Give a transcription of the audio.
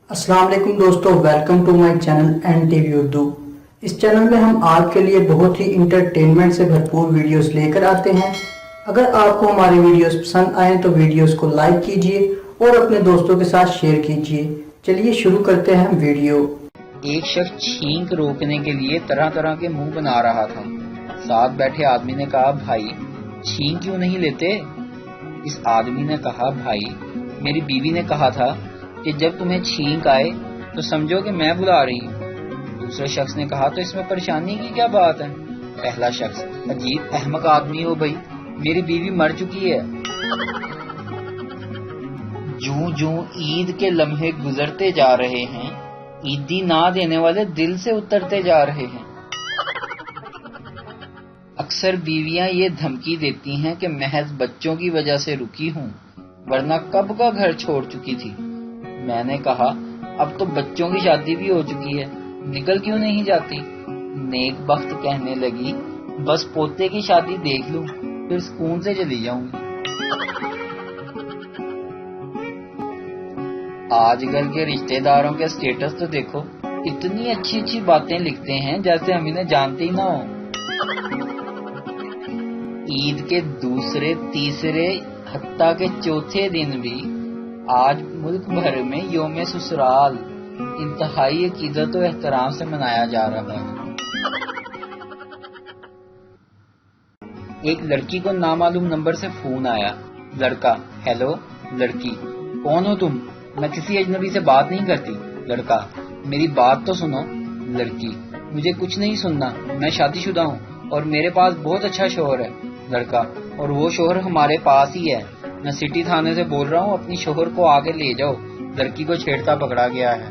अस्सलाम वालेकुम दोस्तों, welcome to my channel N TV Urdu. इस चैनल में हम आपके लिए बहुत ही इंटरटेनमेंट से भरपूर वीडियोस लेकर आते हैं। अगर आपको हमारे वीडियोस पसंद आए तो वीडियोस को लाइक कीजिए और अपने दोस्तों के साथ शेयर कीजिए। चलिए शुरू करते हैं वीडियो। एक शख्स छींक रोकने के लिए तरह तरह के मुंह बना रहा था। साथ बैठे आदमी ने कहा, भाई छींक क्यों नहीं लेते? इस आदमी ने कहा, भाई मेरी बीवी ने कहा था कि जब तुम्हें छींक आए तो समझो कि मैं बुला रही हूँ। दूसरे शख्स ने कहा, तो इसमें परेशानी की क्या बात है? पहला शख्स, अजीब अहमक आदमी हो भाई, मेरी बीवी मर चुकी है। जूं जूं ईद के लम्हे गुजरते जा रहे हैं, ईदी ना देने वाले दिल से उतरते जा रहे हैं। अक्सर बीवियां ये धमकी देती हैं कि महज बच्चों की वजह से रुकी हूँ, वरना कब का घर छोड़ चुकी थी। मैंने कहा, अब तो बच्चों की शादी भी हो चुकी है, निकल क्यों नहीं जाती? नेक बख्त कहने लगी, बस पोते की शादी देख लूं, फिर सुकून से चली जाऊंगी। आजकल के रिश्तेदारों के स्टेटस तो देखो, इतनी अच्छी अच्छी बातें लिखते हैं जैसे हम इन्हें जानते ही ना हो। ईद के दूसरे, तीसरे, हत्ता के चौथे दिन भी आज मुल्क भर में यौम ससुराल इंतहाई अकीदत और एहतराम से मनाया जा रहा है। एक लड़की को नामालूम नंबर से फोन आया। लड़का, हेलो। लड़की, कौन हो तुम? मैं किसी अजनबी से बात नहीं करती। लड़का, मेरी बात तो सुनो। लड़की, मुझे कुछ नहीं सुनना, मैं शादीशुदा हूँ और मेरे पास बहुत अच्छा शौहर है। लड़का, और वो शौहर हमारे पास ही है, मैं सिटी थाने से बोल रहा हूँ, अपनी शौहर को आगे ले जाओ। लड़की को छेड़ता पकड़ा गया है।